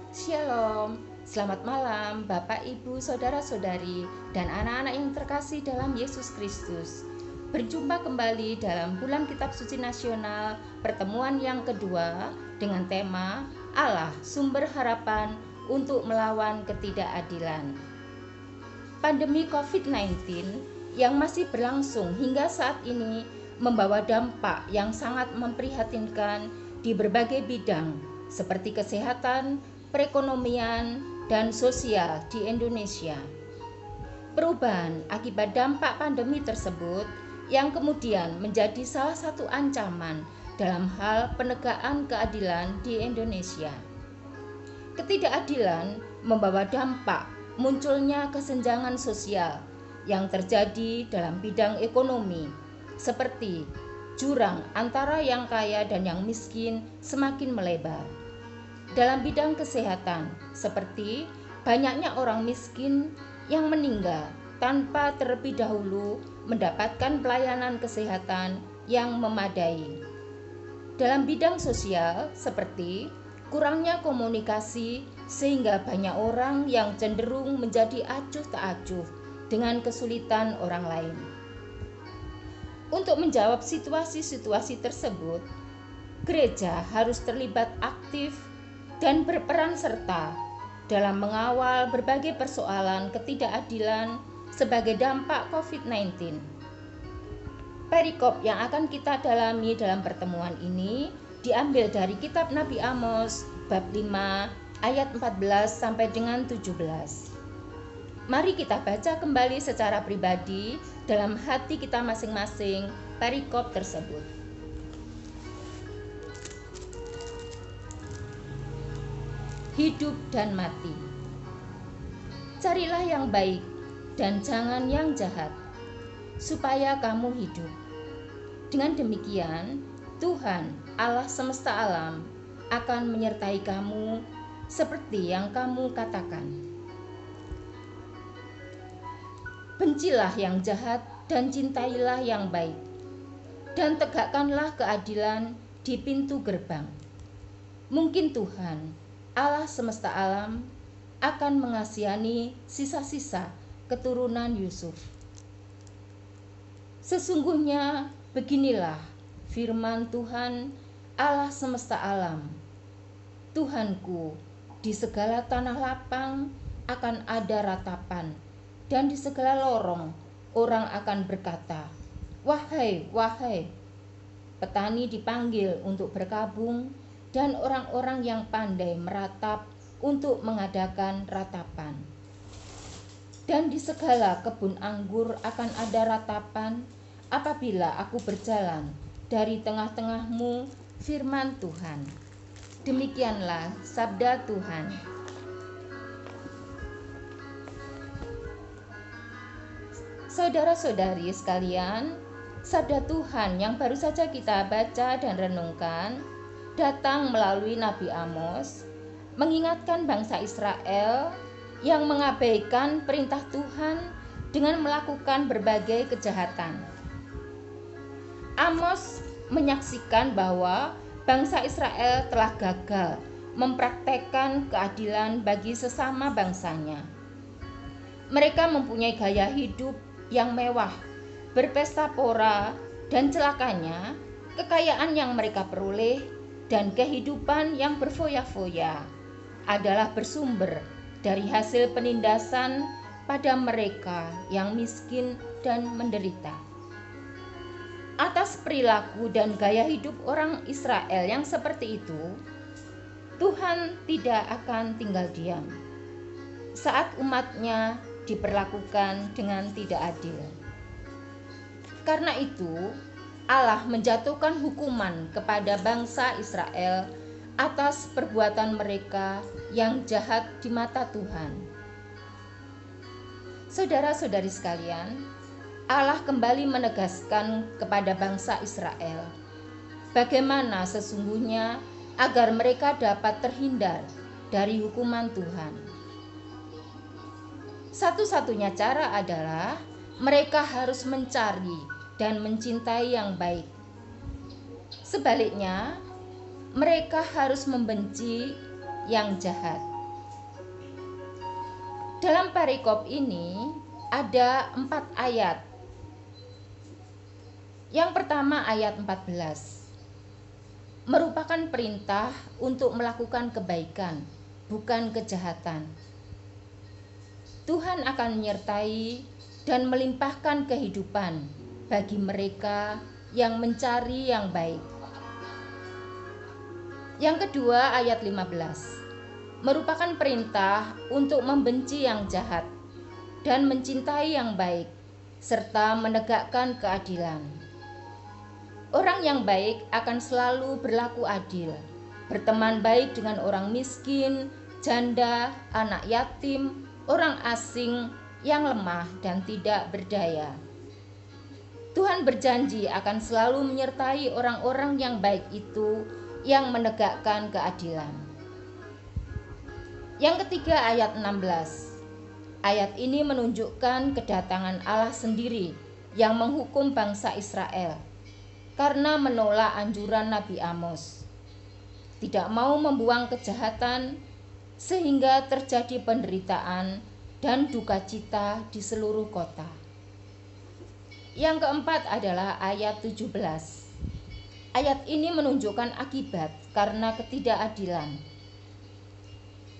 Shalom, selamat malam Bapak, Ibu, Saudara-saudari, dan anak-anak yang terkasih dalam Yesus Kristus. Berjumpa kembali dalam Bulan Kitab Suci Nasional, pertemuan yang kedua dengan tema Allah, Sumber Harapan untuk Melawan Ketidakadilan. Pandemi COVID-19 yang masih berlangsung hingga saat ini membawa dampak yang sangat memprihatinkan di berbagai bidang seperti kesehatan, perekonomian, dan sosial di Indonesia. Perubahan akibat dampak pandemi tersebut yang kemudian menjadi salah satu ancaman dalam hal penegakan keadilan di Indonesia. Ketidakadilan membawa dampak munculnya kesenjangan sosial yang terjadi dalam bidang ekonomi, seperti jurang antara yang kaya dan yang miskin semakin melebar. Dalam bidang kesehatan, seperti banyaknya orang miskin yang meninggal tanpa terlebih dahulu mendapatkan pelayanan kesehatan yang memadai. Dalam bidang sosial, seperti kurangnya komunikasi sehingga banyak orang yang cenderung menjadi acuh tak acuh dengan kesulitan orang lain. Untuk menjawab situasi-situasi tersebut, gereja harus terlibat aktif dan berperan serta dalam mengawal berbagai persoalan ketidakadilan sebagai dampak COVID-19. Perikop yang akan kita dalami dalam pertemuan ini diambil dari kitab Nabi Amos bab 5 ayat 14 sampai dengan 17. Mari kita baca kembali secara pribadi dalam hati kita masing-masing perikop tersebut. Hidup dan mati. Carilah yang baik dan jangan yang jahat, supaya kamu hidup. Dengan demikian, Tuhan Allah semesta alam akan menyertai kamu seperti yang kamu katakan. Bencilah yang jahat dan cintailah yang baik, dan tegakkanlah keadilan di pintu gerbang. Mungkin Tuhan Allah semesta alam akan mengasihani sisa-sisa keturunan Yusuf. Sesungguhnya beginilah firman Tuhan Allah semesta alam. Tuhanku, di segala tanah lapang akan ada ratapan, dan di segala lorong orang akan berkata, "Wahai, wahai." Petani dipanggil untuk berkabung, dan orang-orang yang pandai meratap untuk mengadakan ratapan. Dan di segala kebun anggur akan ada ratapan apabila aku berjalan dari tengah-tengahmu, firman Tuhan. Demikianlah sabda Tuhan. Saudara-saudari sekalian, sabda Tuhan yang baru saja kita baca dan renungkan datang melalui Nabi Amos, mengingatkan bangsa Israel yang mengabaikan perintah Tuhan dengan melakukan berbagai kejahatan. Amos menyaksikan bahwa bangsa Israel telah gagal mempraktekkan keadilan bagi sesama bangsanya. Mereka mempunyai gaya hidup yang mewah, berpesta pora, dan celakanya kekayaan yang mereka peroleh dan kehidupan yang berfoya-foya adalah bersumber dari hasil penindasan pada mereka yang miskin dan menderita. Atas perilaku dan gaya hidup orang Israel yang seperti itu, Tuhan tidak akan tinggal diam saat umatnya diperlakukan dengan tidak adil. Karena itu, Allah menjatuhkan hukuman kepada bangsa Israel atas perbuatan mereka yang jahat di mata Tuhan. Saudara-saudari sekalian, Allah kembali menegaskan kepada bangsa Israel bagaimana sesungguhnya agar mereka dapat terhindar dari hukuman Tuhan. Satu-satunya cara adalah mereka harus mencari dan mencintai yang baik. Sebaliknya, mereka harus membenci yang jahat. Dalam perikop ini ada 4 ayat. Yang pertama ayat 14 merupakan perintah untuk melakukan kebaikan, bukan kejahatan. Tuhan akan menyertai dan melimpahkan kehidupan bagi mereka yang mencari yang baik. Yang kedua ayat 15 merupakan perintah untuk membenci yang jahat dan mencintai yang baik, serta menegakkan keadilan. Orang yang baik akan selalu berlaku adil, berteman baik dengan orang miskin, janda, anak yatim, orang asing yang lemah dan tidak berdaya. Tuhan berjanji akan selalu menyertai orang-orang yang baik itu yang menegakkan keadilan. Yang ketiga ayat 16. Ayat ini menunjukkan kedatangan Allah sendiri yang menghukum bangsa Israel karena menolak anjuran Nabi Amos. Tidak mau membuang kejahatan sehingga terjadi penderitaan dan duka cita di seluruh kota. Yang keempat adalah ayat 17. Ayat ini menunjukkan akibat karena ketidakadilan.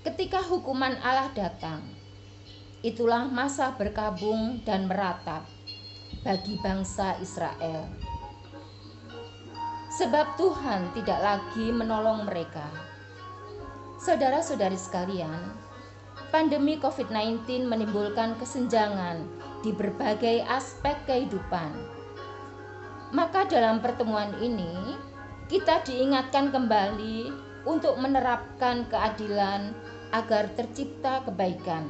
Ketika hukuman Allah datang, itulah masa berkabung dan meratap bagi bangsa Israel. Sebab Tuhan tidak lagi menolong mereka. Saudara-saudari sekalian, pandemi COVID-19 menimbulkan kesenjangan di berbagai aspek kehidupan. Maka dalam pertemuan ini, kita diingatkan kembali untuk menerapkan keadilan agar tercipta kebaikan.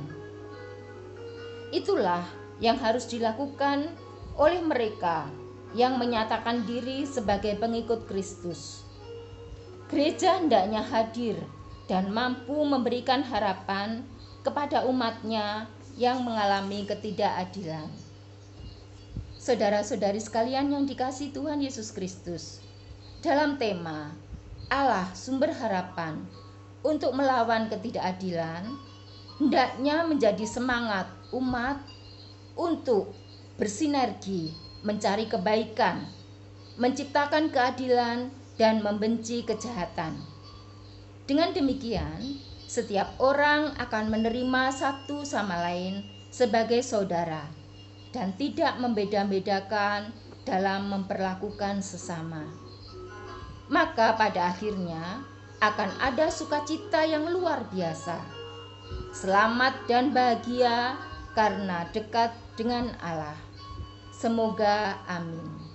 Itulah yang harus dilakukan oleh mereka yang menyatakan diri sebagai pengikut Kristus. Gereja hendaknya hadir dan mampu memberikan harapan kepada umatnya yang mengalami ketidakadilan. Saudara-saudari sekalian yang dikasihi Tuhan Yesus Kristus, dalam tema Allah sumber harapan untuk melawan ketidakadilan, hendaknya menjadi semangat umat untuk bersinergi mencari kebaikan, menciptakan keadilan, dan membenci kejahatan. Dengan demikian, setiap orang akan menerima satu sama lain sebagai saudara dan tidak membeda-bedakan dalam memperlakukan sesama. Maka pada akhirnya akan ada sukacita yang luar biasa, selamat dan bahagia karena dekat dengan Allah. Semoga amin.